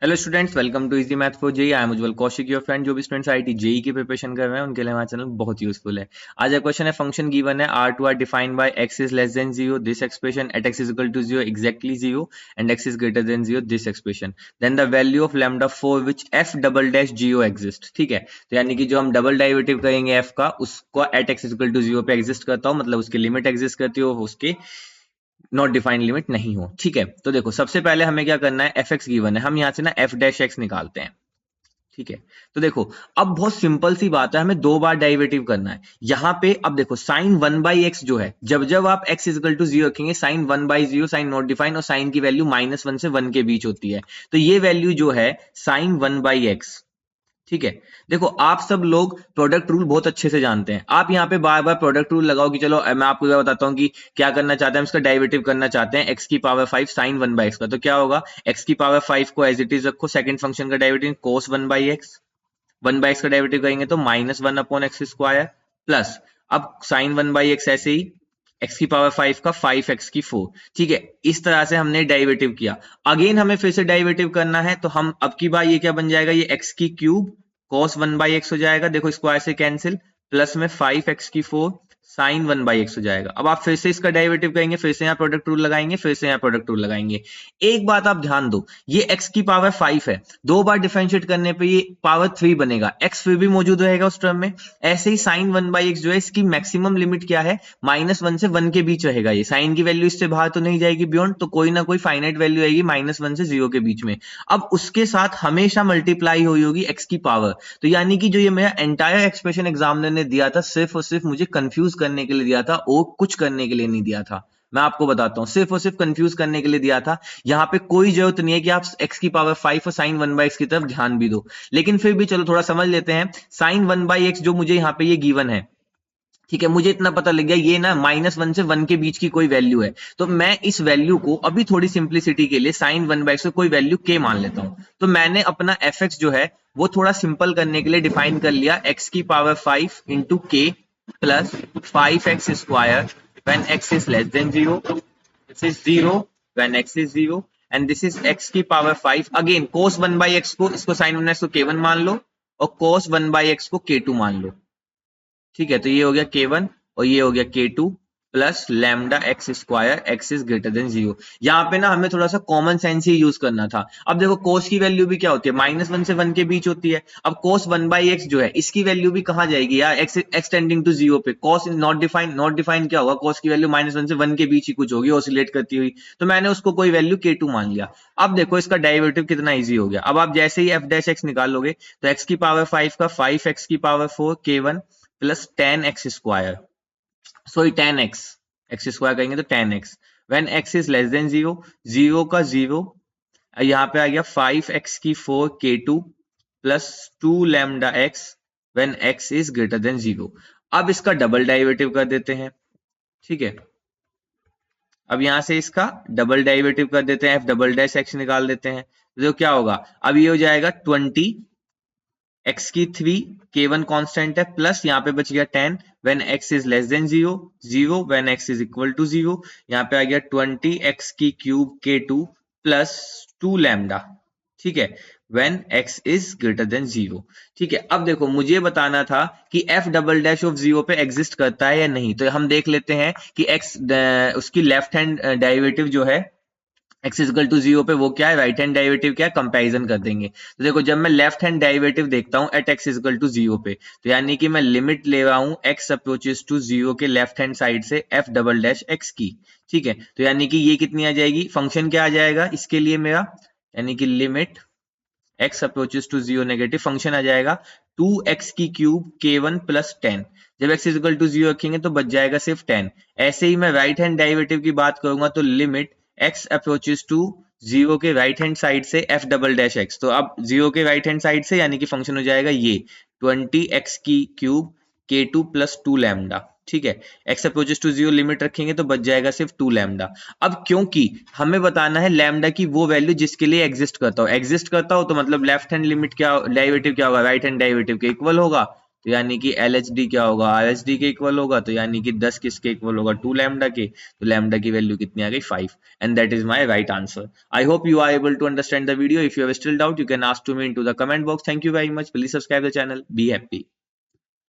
Hello students, welcome to easy math for JEE. I am Ujjwal Kaushik, your friend. जो भी students IIT JEE की preparation कर रहे हैं उनके लिए हमारा चैनल बहुत यूजफुल है। आज का क्वेश्चन है, फंक्शन गिवन है R to R defined by x is less than zero this expression at x is equal to zero exactly zero and x is greater than zero this expression then the value of lambda for which f double dash zero exist. ठीक है, तो यानी कि जो हम double derivative करेंगे f का, उसको at x is equal to zero पे एग्जिस्ट करता हो, मतलब उसकी लिमिट एग्जिस्ट करती हो, उसके नॉट डिफाइंड लिमिट नहीं हो। ठीक है, तो देखो सबसे पहले हमें क्या करना है, एफ एक्स गिवन है, हम यहाँ से ना एफ डैश एक्स निकालते हैं। ठीक है, तो देखो अब बहुत सिंपल सी बात है, हमें दो बार डेरिवेटिव करना है यहां पे। अब देखो साइन वन बाई एक्स जो है, जब जब आप एक्स इजकल टू जीरो रखेंगे, sine one by zero, sine not define, और साइन की वैल्यू माइनस वन से वन के बीच होती है। तो ये वैल्यू जो है साइन वन बाई एक्स, ठीक है। देखो आप सब लोग प्रोडक्ट रूल बहुत अच्छे से जानते हैं, आप यहाँ पे बार बार प्रोडक्ट रूल लगाओ कि चलो मैं आपको क्या बताता हूँ कि क्या करना चाहते हैं, इसका डेरिवेटिव करना चाहते हैं एक्स की power 5 sign one by x का। तो क्या होगा, एक्स की पावर 5 को एज इट इज रखो, सेकंड फंक्शन का derivative cos one by x, one by x का डेरिवेटिव करेंगे तो minus one upon x square plus, अब साइन वन बाई एक्स ऐसे ही, एक्स की पावर 5 का 5 एक्स की 4। ठीक है, इस तरह से हमने डेरिवेटिव किया। अगेन हमें फिर से डेरिवेटिव करना है, तो हम अब की बार ये क्या बन जाएगा, ये एक्स की cube cos one by x हो जाएगा, देखो स्क्वायर से कैंसिल, प्लस में 5 एक्स की 4 साइन वन बाई एक्स हो जाएगा। अब आप फिर से इसका डेरिवेटिव करेंगे, फिर से यहाँ प्रोडक्ट रूल लगाएंगे, फिर से यहाँ प्रोडक्ट रूल लगाएंगे। एक बात आप ध्यान दो, ये एक्स की पावर 5 है, दो बार डिफरेंशिएट करने पे ये पावर 3 बनेगा, एक्स फिर भी मौजूद रहेगा उस टर्म में। ऐसे ही साइन वन बाई एक्स जो है, इसकी मैक्सिमम लिमिट क्या है, माइनस वन से वन के बीच रहेगा। ये साइन की वैल्यू इससे बाहर तो नहीं जाएगी बियॉन्ड, तो कोई ना कोई फाइनाइट वैल्यू आएगी माइनस वन से जीरो के बीच में। अब उसके साथ हमेशा मल्टीप्लाई हुई होगी एक्स की पावर। तो यानी कि जो ये मेरा एंटायर एक्सप्रेशन एग्जामिनर ने दिया था, सिर्फ और सिर्फ मुझे कंफ्यूज करने के लिए दिया था, और कुछ करने के लिए नहीं दिया था। मैं आपको बताता हूं, सिर्फ और सिर्फ कंफ्यूज करने के लिए दिया था। यहां पे कोई जरूरत नहीं है कि आप एक्स की पावर 5 और साइन वन बाई एक्स की तरफ ध्यान भी दो, लेकिन फिर भी चलो थोड़ा समझ लेते हैं। साइन वन बाई एक्स जो मुझे यहाँ पे ये गिवन है, ठीक है, मुझे इतना पता लग गया ये ना माइनस वन से वन के बीच की कोई वैल्यू है, तो मैं इस वैल्यू को अभी थोड़ी सिंप्लिसिटी के लिए साइन वन बाई एक्स को कोई वैल्यू के मान लेता हूं। तो मैंने अपना एफ एक्स जो है वो थोड़ा सिंपल करने के लिए डिफाइन कर लिया, एक्स की पावर 5 इंटू के plus 5 x square when x is less than zero, this is zero when x is zero, and this is x की power 5 again cos one by x को, इसको साइन वन एक्स को के one मान लो, और कोस one by x को के to मान लो। ठीक है, तो ये हो गया k1 और ये हो गया k2 plus lambda x square x is greater than zero. यहाँ पे ना हमें थोड़ा सा कॉमन सेंस ही यूज करना था। अब देखो कोस की वैल्यू भी क्या होती है, माइनस वन से वन के बीच होती है। अब कोस वन बाई एक्स जो है, इसकी वैल्यू भी कहाँ जाएगी यार, x x tending to zero पे। Cos not define, not define क्या होगा, कोस की वैल्यू माइनस वन से वन के बीच ही कुछ होगी ऑसिलेट करती हुई, तो मैंने उसको कोई वैल्यू k2 मान लिया। अब देखो इसका डेरिवेटिव कितना ईजी हो गया। अब आप जैसे ही एफ डैश एक्स निकालोगे, तो एक्स की पावर 5 का 5 एक्स की power 4 k1 plus ten x square, sorry ten x, x square करेंगे तो ten x when x is less than zero, zero का जीरो, यहाँ पे आ गया 5 एक्स की 4 k2 plus 2 lambda x when x is greater than zero. अब इसका double derivative कर देते हैं। ठीक है, अब यहां से इसका डबल डेरिवेटिव कर देते हैं, एफ डबल डैश एक्स निकाल देते हैं, तो क्या होगा, अब ये हो जाएगा 20 एक्स की 3, k1 कांस्टेंट है, प्लस यहाँ पे बच गया 10 when x is less than zero, zero when x is equal to zero, यहाँ पे आ गया 20 एक्स की क्यूब k2 प्लस 2 लैम्डा। ठीक है, when x is greater than zero. ठीक है, अब देखो मुझे बताना था कि f double dash of zero पे एग्जिस्ट करता है या नहीं, तो हम देख लेते हैं कि x उसकी लेफ्ट हैंड डेरिवेटिव जो है एक्स इजकल टू जीरो पे, वो क्या है, राइट हैंड डेरिवेटिव क्या है, कंपैरिजन कर देंगे। तो देखो जब मैं लेफ्ट हैंड डेरिवेटिव देखता हूं at x is equal to zero पे, तो यानी कि मैं लिमिट ले रहा हूं एक्स अप्रोचेस टू जीरो के लेफ्ट हैंड साइड से एफ डबल डैश एक्स की। ठीक है, तो यानी कि ये कितनी आ जाएगी, फंक्शन क्या आ जाएगा इसके लिए मेरा, यानी कि limit x approaches to zero negative, function आ जाएगा 2x की क्यूब k1 प्लस 10। जब x इजकल टू जीरो रखेंगे तो बच जाएगा सिर्फ 10। ऐसे ही मैं राइट हैंड डेरिवेटिव की बात करूंगा, तो limit x approaches to zero के राइट हैंड साइड से f डबल डैश x, तो अब जीरो के राइट हैंड साइड से यानी कि फंक्शन हो जाएगा ये 20x की क्यूब k2 प्लस 2 लैम्डा। ठीक है, x approaches to zero limit रखेंगे तो बच जाएगा सिर्फ 2 लैम्डा। अब क्योंकि हमें बताना है लैम्डा की वो वैल्यू जिसके लिए एग्जिस्ट करता हो, एग्जिस्ट करता हो तो मतलब लेफ्ट हैंड लिमिट क्या, डेरिवेटिव क्या होगा, राइट हैंड डेरिवेटिव के इक्वल होगा। तो यानी कि एल एच डी क्या होगा, आर एच डी के इक्वल होगा, तो यानी कि 10 किसके इक्वल होगा, 2 लैम्डा के, तो लैम्डा की वैल्यू कितनी आ गई 5, and that is my right answer. I hope you are able to understand the video. If you have still doubt, you can ask to me into the comment box. Thank you very much. Please subscribe the channel. Be happy.